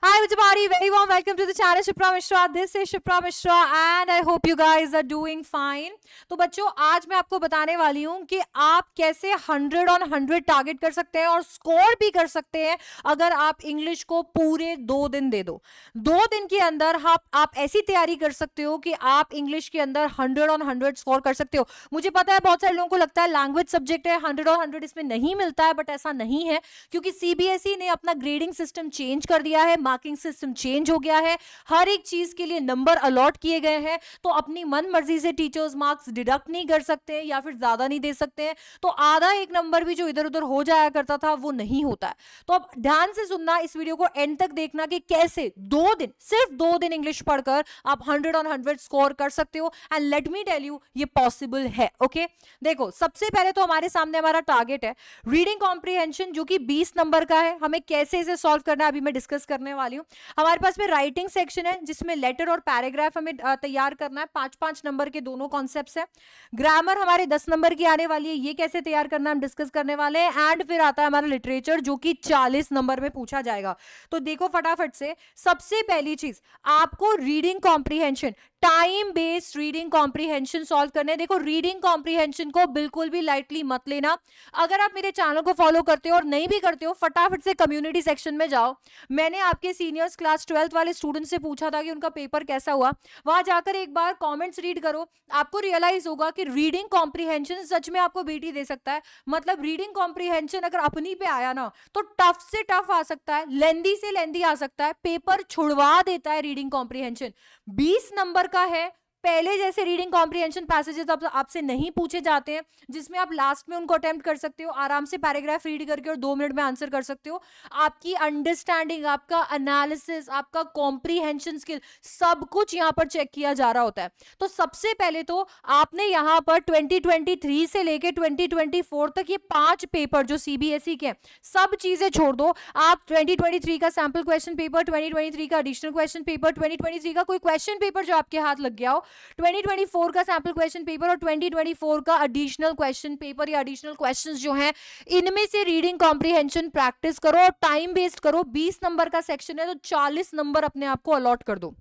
Hi everybody, very warm welcome to the channel Shipra Mishra. This is Shipra Mishra and I hope you guys are doing fine. तो बच्चों आज मैं आपको बताने वाली हूँ कि आप कैसे 100 on 100 टारगेट कर सकते हैं और स्कोर भी कर सकते हैं अगर आप इंग्लिश को पूरे 2 दिन दे दो। 2 दिन के अंदर आप ऐसी तैयारी कर सकते हो कि आप इंग्लिश के अंदर 100 on 100 स्कोर कर सकते हो। मुझे पता है बहुत सारे लोगों को लगता है लैंग्वेज सब्जेक्ट है 100 on 100 इसमें नहीं मिलता है, बट ऐसा नहीं है क्योंकि सीबीएसई ने अपना ग्रेडिंग सिस्टम चेंज कर दिया है, मार्किंग सिस्टम चेंज हो गया है, हर एक चीज के लिए नंबर अलॉट किए गए हैं। तो अपनी मन मर्जी से टीचर्स मार्क्स डिडक्ट नहीं कर सकते या फिर ज्यादा नहीं दे सकते हैं। तो आधा एक नंबर भी जो इधर उधर हो जाया करता था वो नहीं होता है। तो अब ध्यान से सुनना, इस वीडियो को एंड तक देखना कि कैसे 2 दिन, सिर्फ 2 दिन इंग्लिश पढ़कर आप 100 on 100 स्कोर कर सकते हो। And let me tell you ये पॉसिबल है। ओके देखो, सबसे पहले तो हमारे सामने हमारा टारगेट है रीडिंग कॉम्प्रिहेंशन जो कि 20 नंबर का है। हमें कैसे इसे सॉल्व करना है अभी मैं डिस्कस करने वाली हूँ। हमारे पास में राइटिंग सेक्शन है जिसमें लेटर और पैराग्राफ हमें तैयार करना है। 5-5 नंबर के दोनों कॉन्सेप्ट्स हैं। ग्रामर हमारे 10 नंबर की आने वाली है, ये कैसे तैयार करना हम डिस्कस करने वाले हैं। एंड फिर आता है हमारा लिटरेचर जो कि 40 नंबर में पूछा जाएगा। तो देखो फटाफट से, सबसे पहली चीज आपको reading comprehension, time based reading comprehension solve करने। देखो रीडिंग कॉम्प्रिहेंशन को बिल्कुल भी लाइटली मत लेना। अगर आप मेरे चैनल को फॉलो करते हो और नहीं भी करते हो, फटाफट से कम्युनिटी सेक्शन में जाओ। मैंने आपके सीनियर्स क्लास 12th वाले स्टूडेंट से पूछा था कि उनका पेपर कैसा हुआ। वहां जाकर एक बार कमेंट्स रीड करो, आपको रियलाइज होगा कि रीडिंग कॉम्प्रिहेंशन सच में आपको बीटी दे सकता है। मतलब रीडिंग कॉम्प्रिहेंशन अगर अपनी पे आया ना तो टफ से टफ आ सकता है, लेंदी से लेंदी आ सकता है, पेपर छुड़वा देता है रीडिंग कॉम्प्रिहेंशन। 20 नंबर का है। पहले जैसे रीडिंग कॉम्प्रिहेंशन पैसेजेस अब आपसे नहीं पूछे जाते हैं जिसमें आप लास्ट में उनको अटेम्प्ट कर सकते हो, आराम से पैराग्राफ रीड करके और 2 मिनट में आंसर कर सकते हो। आपकी अंडरस्टैंडिंग, आपका एनालिसिस, आपका कॉम्प्रिहेंशन स्किल, सब कुछ यहां पर चेक किया जा रहा होता है। तो सबसे पहले तो आपने यहां पर 2023 से लेके 2024 तक ये 5 पेपर जो सीबीएसई के सब चीजें छोड़ दो। आप 2023 का सैंपल क्वेश्चन पेपर, 2023 का एडिशनल क्वेश्चन पेपर, 2023 का कोई क्वेश्चन पेपर जो आपके हाथ लग गया हो, 2024 का सैंपल क्वेश्चन पेपर और 2024 का एडिशनल क्वेश्चन पेपर या एडिशनल क्वेश्चंस जो हैं, इनमें से रीडिंग कॉम्प्रिहेंशन प्रैक्टिस करो और टाइम वेस्ट करो। 20 नंबर का सेक्शन है तो 40 नंबर अपने आप को अलॉट कर दो,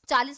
40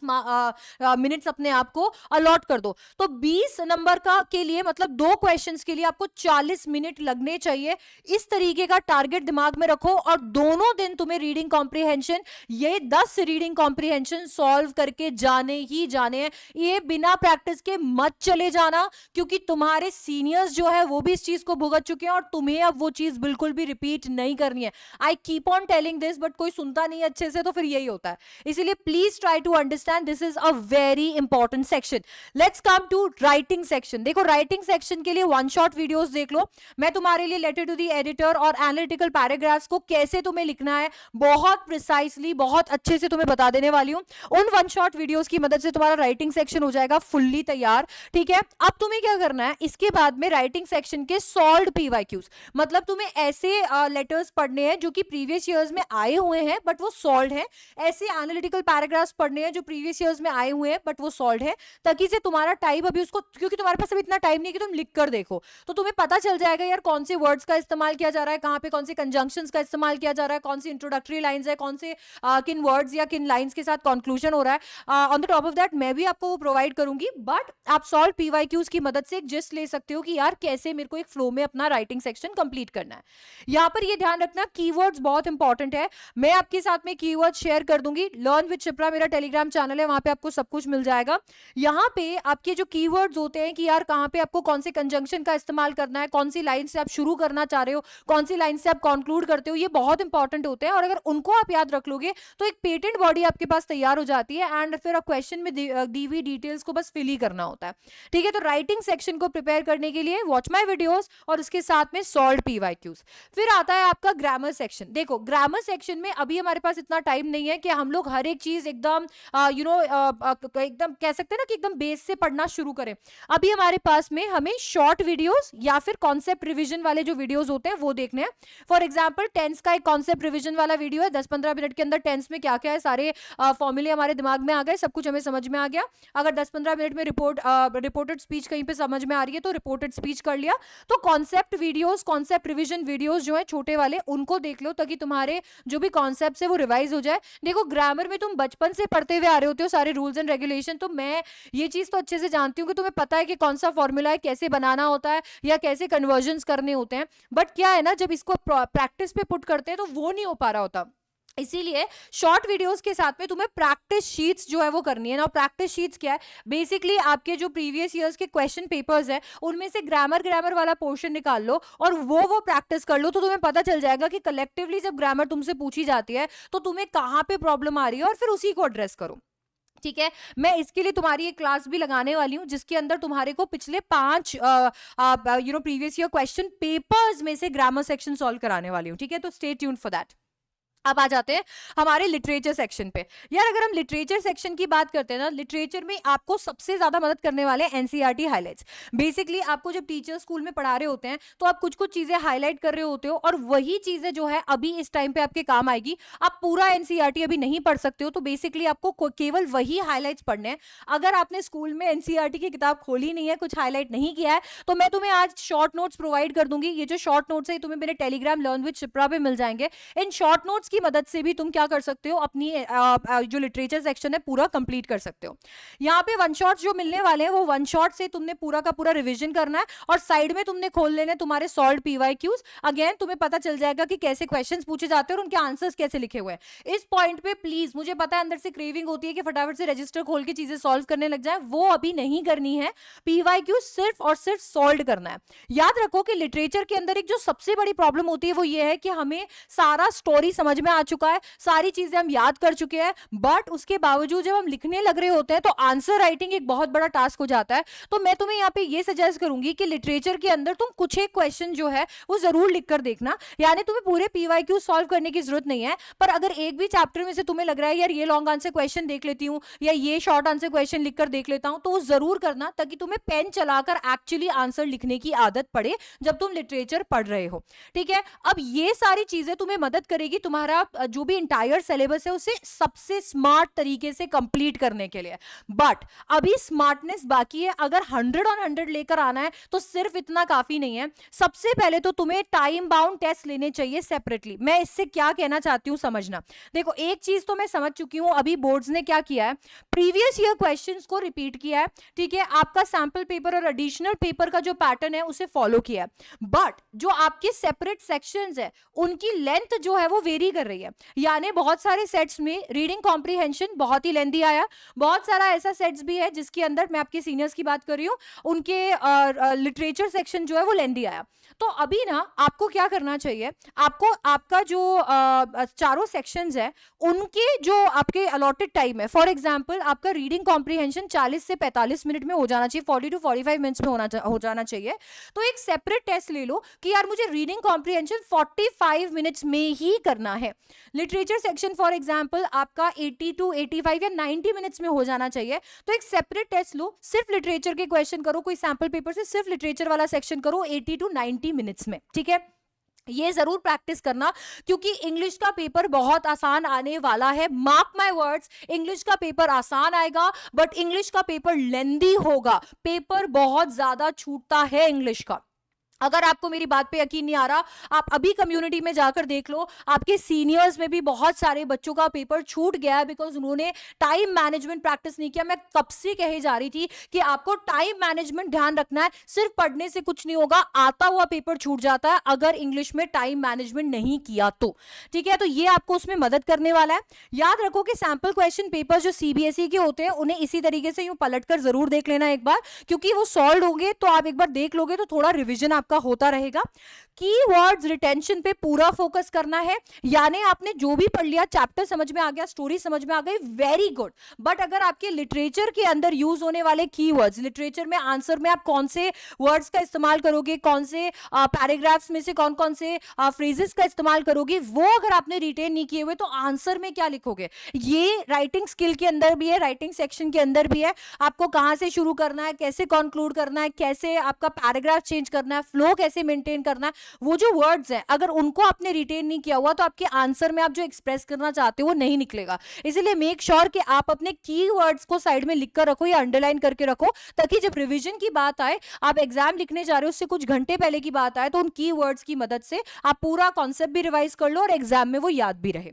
मिनट्स अपने आप को अलॉट कर दो। तो 20 नंबर का के लिए मतलब 2 क्वेश्चंस के लिए आपको 40 मिनट लगने चाहिए। इस तरीके का टारगेट दिमाग में रखो और दोनों दिन तुम्हें रीडिंग कॉम्प्रिहेंशन, ये 10 रीडिंग कॉम्प्रिहेंशन सॉल्व करके जाने ही जाने हैं। ये बिना प्रैक्टिस के मत चले जाना क्योंकि तुम्हारे सीनियर्स जो है वो भी इस चीज को भुगत चुके हैं और तुम्हें अब वो चीज बिल्कुल भी रिपीट नहीं करनी है। I keep on telling this but कोई सुनता नहीं अच्छे से, तो फिर यही होता है। इसीलिए please try to understand this is a very important section. Let's come to writing section. देखो राइटिंग सेक्शन के लिए वन शॉट वीडियोस देख लो। मैं तुम्हारे लिए लेटर टू द एडिटर और एनालिटिकल पैराग्राफ्स को कैसे तुम्हें लिखना है बहुत प्रिसाइसली, बहुत अच्छे से तुम्हें बता देने वाली हूं। उन वन शॉट वीडियोस की मदद से तुम्हारा राइटिंग सेक्शन हो जाएगा फुल्ली तैयार। ठीक है, अब तुम्हें क्या करना है, इसके बाद में राइटिंग सेक्शन के सॉल्व्ड पीवाईक्यूज, मतलब तुम्हें ऐसे लेटर्स पढ़ने हैं जो कि प्रीवियस ईयर्स में आए हुए हैं बट वो सॉल्व्ड है। ऐसे एनालिटिकल पैराग्राफ्स पढ़ने हैं जो प्रीवियस ईयर्स में आए हुए हैं बट वो सॉल्व है, ताकि से तुम्हारा टाइम अभी उसको, क्योंकि तुम्हारे पास अभी इतना टाइम नहीं है कि तुम लिख कर देखो, तो तुम्हें पता चल जाएगा यार कौन से वर्ड्स का इस्तेमाल किया जा रहा है, कहां पे कौन से कंजंक्शंस का इस्तेमाल किया जा रहा है, कौन सी इंट्रोडक्टरी लाइंस है, कौन से किन वर्ड्स या किन लाइंस के साथ कंक्लूजन हो रहा है। On the top of that मैं भी आपको वो प्रोवाइड करूंगी, बट आप सॉल्व पीवाईक्यूज की मदद से एक जिस्ट ले सकते हो कि यार कैसे मेरे को एक फ्लो में अपना राइटिंग सेक्शन कंप्लीट करना है। यहां पर ये ध्यान रखना कीवर्ड्स बहुत इंपॉर्टेंट है। मैं आपके साथ में कीवर्ड शेयर कर दूंगी। लर्न विद शिप्रा मेरा टेलीग्राम चैनल है, वहां पे आपको सब कुछ मिल जाएगा। यहाँ पे आपके जो कीवर्ड्स होते हैं कि यार कहां पे आपको कौन से कंजंक्शन का इस्तेमाल करना है, कौन सी लाइन से आप शुरू करना चाह रहे हो, कौन सी लाइन से आप कंक्लूड करते हो, ये बहुत इंपॉर्टेंट होते हैं। और अगर उनको आप याद रख लोगे तो एक पेटेंट बॉडी आपके पास तैयार हो जाती है एंड फिर क्वेश्चन में दी हुई डिटेल्स को बस फिल ही करना होता है। ठीक है, तो राइटिंग सेक्शन को प्रिपेयर करने के लिए वॉच माई वीडियोस और उसके साथ में सॉल्व पीवाईक्यूज। फिर आता है आपका ग्रामर सेक्शन। देखो ग्रामर सेक्शन में अभी हमारे पास इतना टाइम नहीं है कि हम लोग हर एक चीज एकदम एकदम कह सकते हैं ना कि एकदम बेस से पढ़ना शुरू करें। अभी हमारे पास में हमें शॉर्ट वीडियोस या फिर कॉन्सेप्ट रिवीजन वाले जो वीडियोस होते हैं वो देखने हैं। फॉर एग्जांपल टेंस का एक कॉन्सेप्ट रिवीजन वाला वीडियो है, 10-15 मिनट के अंदर टेंस में क्या क्या है सारे फॉर्मूले हमारे दिमाग में आ गए, सब कुछ हमें समझ में आ गया। अगर 10-15 मिनट में रिपोर्टेड स्पीच कहीं पे समझ में आ रही है तो रिपोर्टेड स्पीच कर लिया। तो concept videos, concept revision videos जो है छोटे वाले, उनको देख लो ताकि तुम्हारे जो भी कॉन्सेप्ट है वो रिवाइज हो जाए। देखो ग्रामर में तुम बचपन से पढ़ते हुए आ रहे होते हो सारे रूल्स एंड रेगुलेशन, तो मैं ये चीज तो अच्छे से जानती हूँ कि तुम्हें पता है कि कौन सा फॉर्मूला है, कैसे बनाना होता है या कैसे कन्वर्जन्स करने होते हैं। बट क्या है ना, जब इसको प्रैक्टिस पे पुट करते हैं तो वो नहीं हो पा रहा होता। इसीलिए शॉर्ट वीडियोस के साथ में तुम्हें प्रैक्टिस शीट्स जो है वो करनी है ना। प्रैक्टिस शीट्स क्या है, बेसिकली आपके जो प्रीवियस ईयर्स के क्वेश्चन पेपर्स है उनमें से ग्रामर वाला पोर्शन निकाल लो और वो प्रैक्टिस कर लो, तो तुम्हें पता चल जाएगा कि कलेक्टिवली जब ग्रामर तुमसे पूछी जाती है तो तुम्हें कहाँ पे प्रॉब्लम आ रही है और फिर उसी को एड्रेस करो। ठीक है, मैं इसके लिए तुम्हारी एक क्लास भी लगाने वाली हूं जिसके अंदर तुम्हारे को पिछले 5 प्रीवियस ईयर क्वेश्चन पेपर्स में से ग्रामर सेक्शन सॉल्व कराने वाली हूं। ठीक है, तो स्टे ट्यून्ड फॉर दैट। अब आ जाते हैं हमारे लिटरेचर सेक्शन पे। यार अगर हम लिटरेचर सेक्शन की बात करते हैं ना, लिटरेचर में आपको सबसे ज्यादा मदद करने वाले एनसीईआरटी हाइलाइट्स। बेसिकली आपको जब टीचर स्कूल में पढ़ा रहे होते हैं तो आप कुछ कुछ चीजें हाईलाइट कर रहे होते हो और वही चीजें जो है अभी इस टाइम पे आपके काम आएगी। आप पूरा एनसीईआरटी अभी नहीं पढ़ सकते हो, तो बेसिकली आपको केवल वही हाईलाइट्स पढ़ने हैं। अगर आपने स्कूल में एनसीईआरटी की किताब खोली नहीं है, कुछ हाईलाइट नहीं किया है, तो मैं तुम्हें आज शॉर्ट नोट्स प्रोवाइड कर दूंगी। ये जो शॉर्ट नोट्स है तुम्हें मेरे टेलीग्राम लर्न विद शिप्रा पे मिल जाएंगे। इन शॉर्ट नोट्स की मदद से भी तुम क्या कर सकते हो, अपनी जो लिटरेचर सेक्शन है पूरा कंप्लीट कर सकते हो। यहाँ पे वन शॉट्स जो मिलने वाले हैं वो वन शॉट से तुमने पूरा का पूरा रिवीजन करना है और साइड में तुमने खोल लेने तुम्हारे सॉल्व्ड पीवाईक्यूज। अगेन तुम्हें पता चल जाएगा कि कैसे क्वेश्चंस पूछे जाते हैं और उनके आंसर्स कैसे लिखे हुए हैं। इस पॉइंट पे प्लीज, मुझे पता है अंदर से क्रेविंग होती है कि फटाफट से रजिस्टर खोल के चीजें सॉल्व करने लग जाए, वो अभी नहीं करनी है। पीवाईक्यू सिर्फ और सिर्फ सॉल्व करना है। याद रखो कि लिटरेचर के अंदर एक जो सबसे बड़ी प्रॉब्लम होती है वो ये है कि हमें सारा स्टोरी समझ में आ चुका है, सारी चीजें हम याद कर चुके हैं, बट उसके बावजूद जब हम लिखने लग रहे होते हैं तो आंसर राइटिंग एक बहुत बड़ा टास्क हो जाता है। तो मैं तुम्हें यहाँ पे ये सजेस्ट करूंगी कि लिटरेचर के अंदर तुम कुछ एक क्वेश्चन जो है वो जरूर लिख कर देखना। यानी तुम्हें पूरे पीवाईक्यू सॉल्व करने की जरूरत नहीं है, पर अगर एक भी चैप्टर में से तुम्हें लग रहा है यार ये लॉन्ग आंसर क्वेश्चन देख लेती हूँ या ये शॉर्ट आंसर क्वेश्चन लिखकर देख लेता हूं, तो वो जरूर करना ताकि तुम्हें पेन चलाकर एक्चुअली आंसर लिखने की आदत पड़े जब तुम लिटरेचर पढ़ रहे हो। ठीक है, अब ये सारी चीजें तुम्हें मदद करेगी तुम्हारा जो भी इंटायर सिलेबस है उसे सबसे स्मार्ट तरीके से कंप्लीट करने के लिए। बट अभी स्मार्टनेस बाकी है। अगर 100 on 100 लेकर आना है तो सिर्फ इतना काफी नहीं है। सबसे पहले तो तुम्हें टाइम बाउंड टेस्ट लेने चाहिए सेपरेटली। मैं इससे क्या कहना चाहती हूं समझना। देखो एक चीज तो मैं समझ चुकी हूं, अभी बोर्ड्स ने क्या किया है, प्रीवियस ईयर क्वेश्चंस को रिपीट किया है। ठीक है, आपका सैंपल पेपर और एडिशनल पेपर का जो पैटर्न है उसे फॉलो किया है, बट जो आपके सेपरेट सेक्शंस है उनकी लेंथ जो है वो वेरी कर रही है। यानी बहुत सारे सेट्स में रीडिंग कॉम्प्रिहेंशन बहुत ही लेंथी आया, बहुत सारा ऐसा सेट्स भी है जिसके अंदर, मैं आपके सीनियर्स की बात कर रही हूं, उनके लिटरेचर सेक्शन जो है वो लेंथी आया। तो अभी ना आपको क्या करना चाहिए, आपको आपका जो चारों सेक्शंस है उनके जो आपके अलॉटेड टाइम है, फॉर एग्जांपल आपका रीडिंग कॉम्प्रिहेंशन 40 से 45 मिनट में हो जाना चाहिए, 40 to 45 मिनट्स में हो जाना चाहिए। तो एक सेपरेट टेस्ट ले लो कि यार मुझे रीडिंग कॉम्प्रिहेंशन 45 मिनट्स में ही करना है। लिटरेचर सेक्शन फॉर एग्जांपल आपका 80 to 85 या 90 मिनट्स में हो जाना चाहिए। तो एक सेपरेट टेस्ट लो, सिर्फ लिटरेचर के क्वेश्चन करो, कोई सैंपल पेपर से सिर्फ लिटरेचर वाला सेक्शन करो 80 to 90 मिनट्स में। ठीक है, ये जरूर प्रैक्टिस करना क्योंकि इंग्लिश का पेपर बहुत आसान आने वाला है। मार्क माय वर्ड्स, इंग्लिश का पेपर आसान आएगा बट इंग्लिश का पेपर लेंदी होगा। पेपर बहुत ज्यादा छूटता है इंग्लिश का। अगर आपको मेरी बात पे यकीन नहीं आ रहा, आप अभी कम्युनिटी में जाकर देख लो, आपके सीनियर्स में भी बहुत सारे बच्चों का पेपर छूट गया है बिकॉज उन्होंने टाइम मैनेजमेंट प्रैक्टिस नहीं किया। मैं कब से कहे जा रही थी कि आपको टाइम मैनेजमेंट ध्यान रखना है, सिर्फ पढ़ने से कुछ नहीं होगा, आता हुआ पेपर छूट जाता है अगर इंग्लिश में टाइम मैनेजमेंट नहीं किया तो। ठीक है, तो ये आपको उसमें मदद करने वाला है। याद रखो कि सैंपल क्वेश्चन पेपर जो सीबीएसई के होते हैं उन्हें इसी तरीके से यूं पलट कर जरूर देख लेना एक बार, क्योंकि वो सॉल्व होंगे तो आप एक बार देख लोगे तो थोड़ा रिविजन आपका आपका होता रहेगा। कीवर्ड्स रिटेंशन पे पूरा फोकस करना है, यानी आपने जो भी पढ़ लिया, चैप्टर समझ में आ गया, स्टोरी समझ में आ गई, वेरी गुड। बट अगर आपके लिटरेचर के अंदर यूज होने वाले कीवर्ड्स, लिटरेचर में आंसर में आप कौन से वर्ड्स का इस्तेमाल करोगे, कौन से पैराग्राफ्स में से कौन कौन से फ्रेजेस का इस्तेमाल करोगे, वो अगर आपने रिटेन नहीं किए हुए तो आंसर में क्या लिखोगे। ये राइटिंग स्किल के अंदर भी है, राइटिंग सेक्शन के अंदर भी है। आपको कहां से शुरू करना है, कैसे कंक्लूड करना है, कैसे आपका पैराग्राफ चेंज करना है, फ्लो कैसे मेंटेन करना है, वो जो वर्ड्स हैं अगर उनको आपने रिटेन नहीं किया हुआ तो आपके आंसर में आप जो एक्सप्रेस करना चाहते हो वो नहीं निकलेगा। इसीलिए मेक श्योर कि आप अपने कीवर्ड्स को साइड में लिख कर रखो या अंडरलाइन करके रखो, ताकि जब रिवीजन की बात आए, आप एग्जाम लिखने जा रहे हो उससे कुछ घंटे पहले की बात आए, तो उन कीवर्ड्स की मदद से आप पूरा कॉन्सेप्ट भी रिवाइज कर लो और एग्जाम में वो याद भी रहे।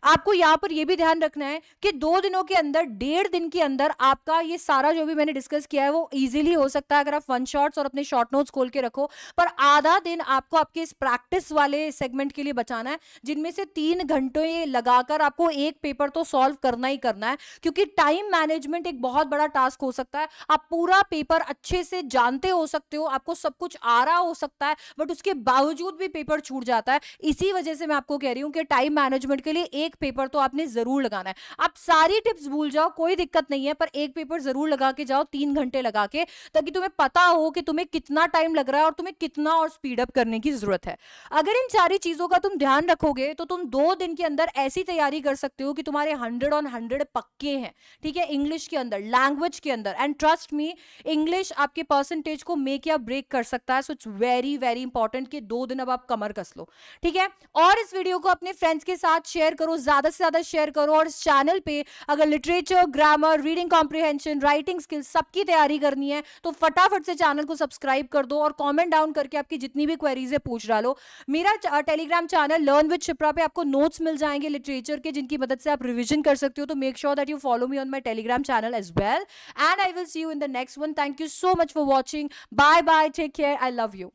आपको यहां पर यह भी ध्यान रखना है कि 2 दिनों के अंदर, 1.5 दिन के अंदर आपका ये सारा जो भी मैंने डिस्कस किया है वो इजीली हो सकता है अगर आप वन शॉट्स और अपने शॉर्ट नोट्स खोल के रखो। पर आधा दिन आपको आपके इस प्रैक्टिस वाले सेगमेंट के लिए बचाना है, जिनमें से 3 घंटे लगाकर आपको एक पेपर तो सॉल्व करना ही करना है, क्योंकि टाइम मैनेजमेंट एक बहुत बड़ा टास्क हो सकता है। आप पूरा पेपर अच्छे से जानते हो सकते हो, आपको सब कुछ आ रहा हो सकता है, बट उसके बावजूद भी पेपर छूट जाता है। इसी वजह से मैं आपको कह रही हूं कि टाइम मैनेजमेंट के लिए एक पेपर तो आपने जरूर लगाना है। आप सारी टिप्स भूल जाओ, कोई दिक्कत नहीं है, पर एक पेपर जरूर लगा के जाओ 3 घंटे लगा के, ताकि तुम्हें पता हो कि तुम्हें कितना टाइम लग रहा है और तुम्हें कितना और स्पीड अप करने की जरूरत है। अगर इन सारी चीजों का तुम ध्यान रखोगे तो तुम 2 दिन के अंदर ऐसी तैयारी कर सकते हो कि तुम्हारे 100 on 100 पक्के हैं। ठीक है, इंग्लिश के अंदर, लैंग्वेज के अंदर, एंड ट्रस्ट मी, इंग्लिश आपके परसेंटेज को मेक या ब्रेक कर सकता है। So it's very very important कि 2 दिन अब आप कमर कस लो। ठीक है, और इस वीडियो को अपने फ्रेंड्स के साथ शेयर करो, ज्यादा से ज्यादा शेयर करो। और इस चैनल पे अगर literature, grammar, reading comprehension, writing skills सबकी तैयारी करनी है तो फटाफट से चैनल को सब्सक्राइब कर दो और कमेंट डाउन करके आपकी जितनी भी क्वेरीज है पूछ डालो। मेरा Telegram channel learn with Shipra पे आपको नोट्स मिल जाएंगे लिटरेचर के, जिनकी मदद से आप रिवीजन कर सकते हो। तो make sure that you follow me on my Telegram channel as well, and I will see you in the next one. Thank you so much for watching. Bye bye, take care, I love you.